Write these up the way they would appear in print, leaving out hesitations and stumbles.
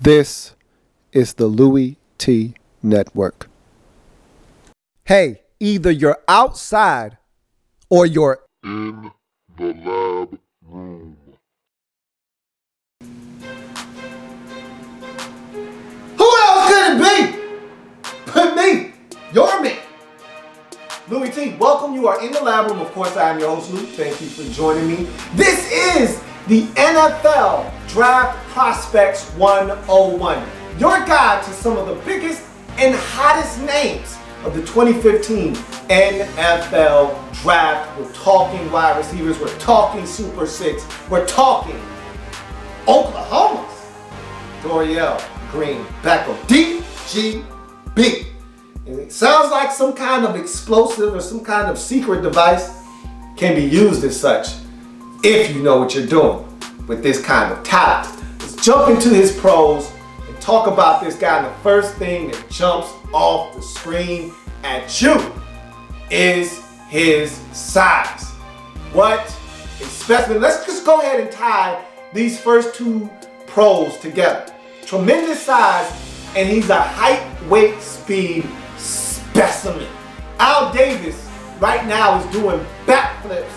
This is the Louie T Network. Hey, either you're outside or you're in the lab room. Who else could it be but me? You're me. Louie T, welcome. You are in the lab room. Of course, I am your host, Louie. Thank you for joining me. This is the NFL Draft Prospects 101. Your guide to some of the biggest and hottest names of the 2015 NFL Draft. We're talking wide receivers. We're talking Super Six. We're talking Oklahoma's Dorial Green-Beckham, DGB. And it sounds like some kind of explosive or some kind of secret device can be used as such if you know what you're doing with this kind of talent. Let's jump into his pros and talk about this guy. And the first thing that jumps off the screen at you is his size. What a specimen. Let's just go ahead and tie these first two pros together. Tremendous size, and he's a height, weight, speed specimen. Al Davis right now is doing backflips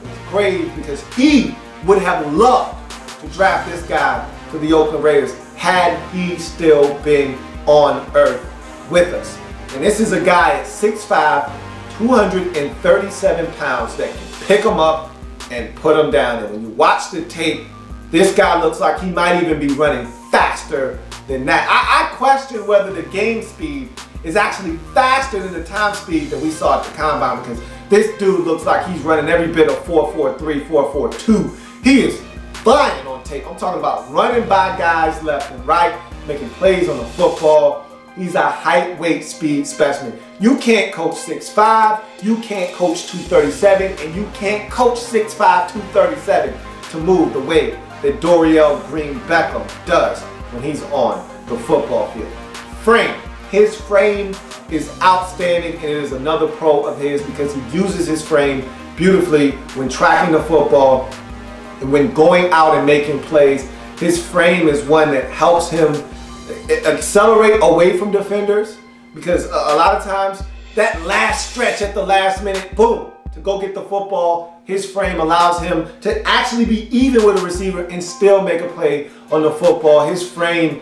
in his grave because he would have loved to draft this guy to the Oakland Raiders had he still been on earth with us. And this is a guy at 6'5", 237 pounds that can pick him up and put him down. And when you watch the tape, this guy looks like he might even be running faster than that. I question whether the game speed is actually faster than the time speed that we saw at the combine, because this dude looks like he's running every bit of 4.43, 4.42. He is flying on tape. I'm talking about running by guys left and right, making plays on the football. He's a height, weight, speed specimen. You can't coach 6'5", you can't coach 237, and you can't coach 6'5", 237 to move the way that Dorial Green-Beckham does when he's on the football field. Frame. His frame is outstanding, and it is another pro of his because he uses his frame beautifully when tracking the football and when going out and making plays. His frame is one that helps him accelerate away from defenders, because a lot of times that last stretch at the last minute, boom, to go get the football, his frame allows him to actually be even with a receiver and still make a play on the football. His frame,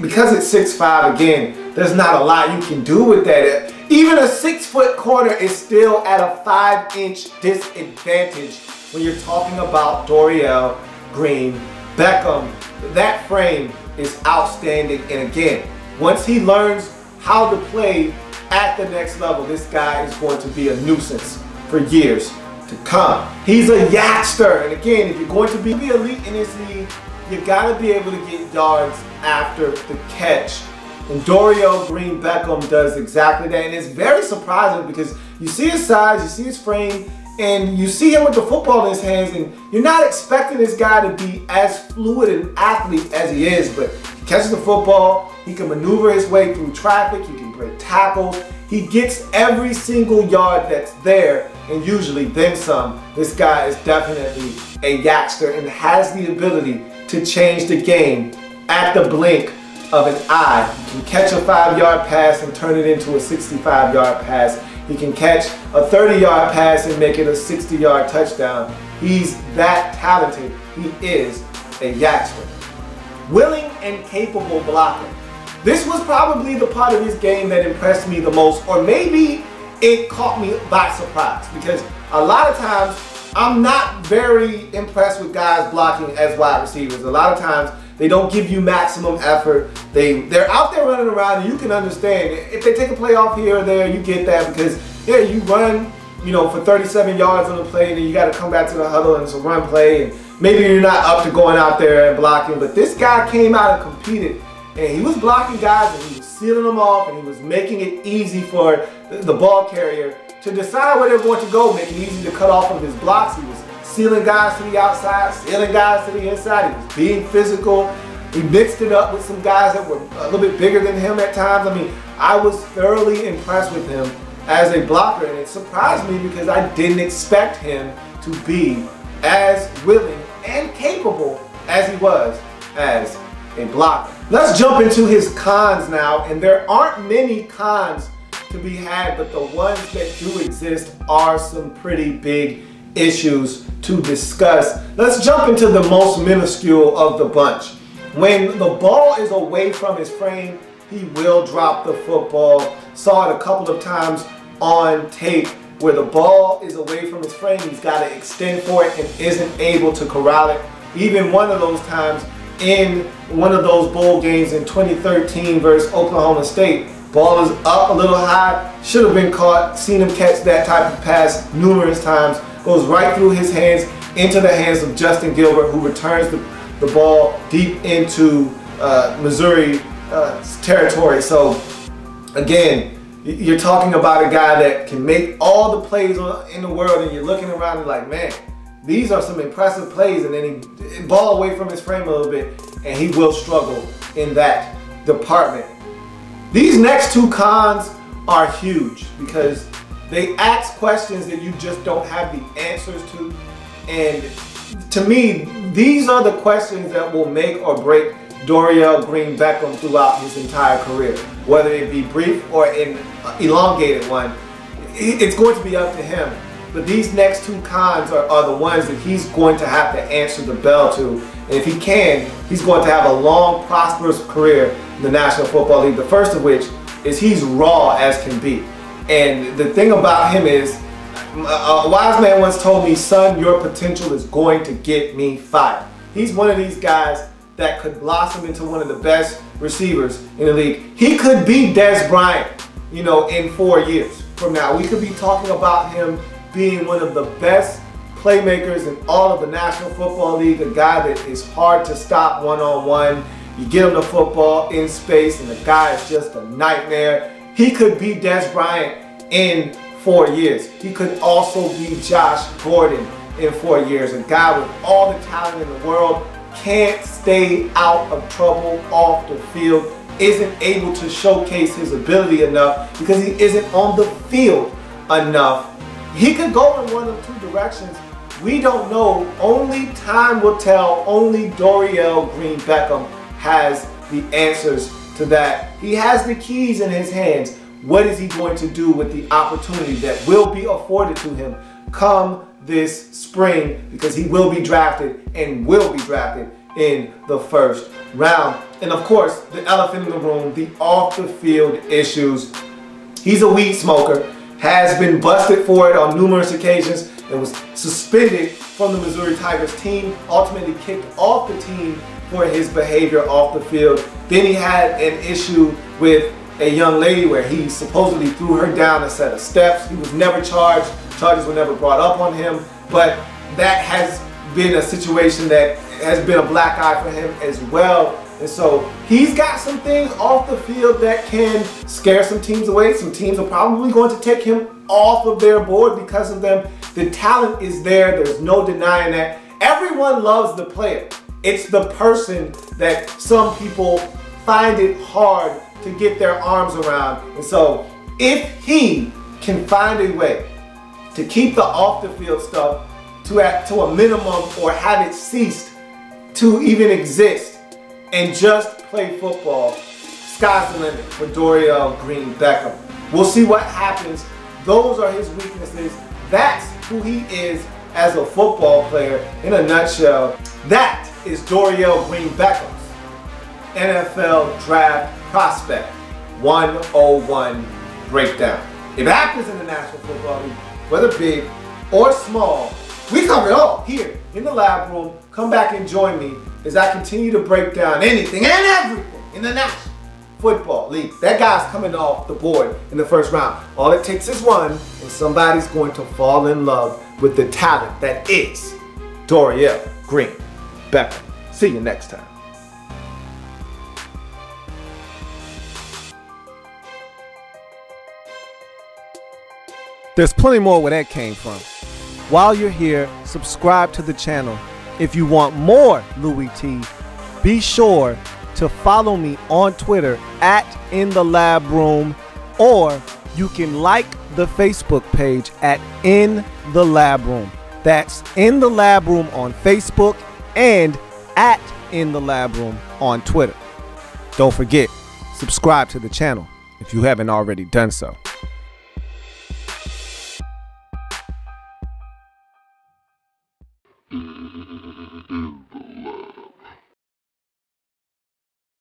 because it's 6'5", again, there's not a lot you can do with that. Even a 6-foot corner is still at a 5-inch disadvantage when you're talking about Dorial Green-Beckham. That frame is outstanding, and again, once he learns how to play at the next level, this guy is going to be a nuisance for years to come. He's a yakster, and again, if you're going to be elite in this league, you gotta be able to get yards after the catch. And Dorial Green-Beckham does exactly that, and it's very surprising because you see his size, you see his frame, and you see him with the football in his hands, and you're not expecting this guy to be as fluid an athlete as he is, but he catches the football, he can maneuver his way through traffic, he can break tackles, he gets every single yard that's there, and usually then some. This guy is definitely a yakster and has the ability to change the game at the blink of an eye. He can catch a 5-yard pass and turn it into a 65-yard pass. He can catch a 30-yard pass and make it a 60-yard touchdown. He's that talented. He is a yakster. Willing and capable blocker. This was probably the part of his game that impressed me the most, or maybe it caught me by surprise, because a lot of times I'm not very impressed with guys blocking as wide receivers. A lot of times they don't give you maximum effort. They're out there running around, and you can understand if they take a play off here or there, you get that, because yeah, you run, you know, for 37 yards on the play, and then you got to come back to the huddle and it's a run play, and maybe you're not up to going out there and blocking. But this guy came out and competed, and he was blocking guys, and he was sealing them off, and he was making it easy for the ball carrier to decide where they're going to go, making it easy to cut off of his blocks. He was sealing guys to the outside, sealing guys to the inside. He was being physical. He mixed it up with some guys that were a little bit bigger than him at times. I mean, I was thoroughly impressed with him as a blocker, and it surprised me because I didn't expect him to be as willing and capable as he was as a blocker. Let's jump into his cons now, and there aren't many cons to be had, but the ones that do exist are some pretty big issues to discuss. Let's jump into the most minuscule of the bunch. When the ball is away from his frame, he will drop the football. Saw it a couple of times on tape where the ball is away from his frame. He's got to extend for it and isn't able to corral it. Even one of those times in one of those bowl games in 2013 versus Oklahoma State, ball is up a little high, should have been caught. Seen him catch that type of pass numerous times. Goes right through his hands into the hands of Justin Gilbert, who returns the ball deep into Missouri territory. So again, you're talking about a guy that can make all the plays in the world, and you're looking around and like, man, these are some impressive plays, and then he ball away from his frame a little bit, and he will struggle in that department. These next two cons are huge because they ask questions that you just don't have the answers to. And to me, these are the questions that will make or break Dorial Green-Beckham throughout his entire career. Whether it be brief or an elongated one, it's going to be up to him. But these next two cons are the ones that he's going to have to answer the bell to. And if he can, he's going to have a long, prosperous career in the National Football League. The first of which is he's raw as can be. And the thing about him is, a wise man once told me, son, your potential is going to get me fired. He's one of these guys that could blossom into one of the best receivers in the league. He could be Des Bryant, you know, in 4 years from now. We could be talking about him being one of the best playmakers in all of the National Football League, a guy that is hard to stop one-on-one. You get him the football in space, and the guy is just a nightmare. He could be Des Bryant in 4 years. He could also be Josh Gordon in 4 years, a guy with all the talent in the world, can't stay out of trouble off the field, isn't able to showcase his ability enough because he isn't on the field enough. He could go in one of two directions. We don't know. Only time will tell. Only Dorial Green-Beckham has the answers to that. He has the keys in his hands. What is he going to do with the opportunity that will be afforded to him come this spring, because he will be drafted and will be drafted in the first round. And of course, the elephant in the room, the off the field issues. He's a weed smoker, has been busted for it on numerous occasions, and was suspended from the Missouri Tigers team, ultimately kicked off the team for his behavior off the field. Then he had an issue with a young lady where he supposedly threw her down a set of steps. He was never charged. Charges were never brought up on him, but that has been a situation that has been a black eye for him as well. And so he's got some things off the field that can scare some teams away. Some teams are probably going to take him off of their board because of them. The talent is there. There's no denying that. Everyone loves the player. It's the person that some people find it hard to get their arms around. And so if he can find a way to keep the off the field stuff to a minimum or have it ceased to even exist and just play football, sky's the limit for Dorial Green-Beckham. We'll see what happens. Those are his weaknesses. That's who he is as a football player in a nutshell. That is Dorial Green-Beckham's NFL Draft Prospect 101 breakdown. If it happens in the National Football League, whether big or small, we cover it all here in the lab room. Come back and join me as I continue to break down anything and everything in the National Football League. That guy's coming off the board in the first round. All it takes is one, and somebody's going to fall in love with the talent that is Dorial Green-Beckham. See you next time. There's plenty more where that came from. While you're here, subscribe to the channel. If you want more Louie T, be sure to follow me on Twitter at @InTheLabRoom, or you can like the Facebook page at In the Lab Room. That's In the Lab Room on Facebook and at In the Lab Room on Twitter. Don't forget, subscribe to the channel if you haven't already done so.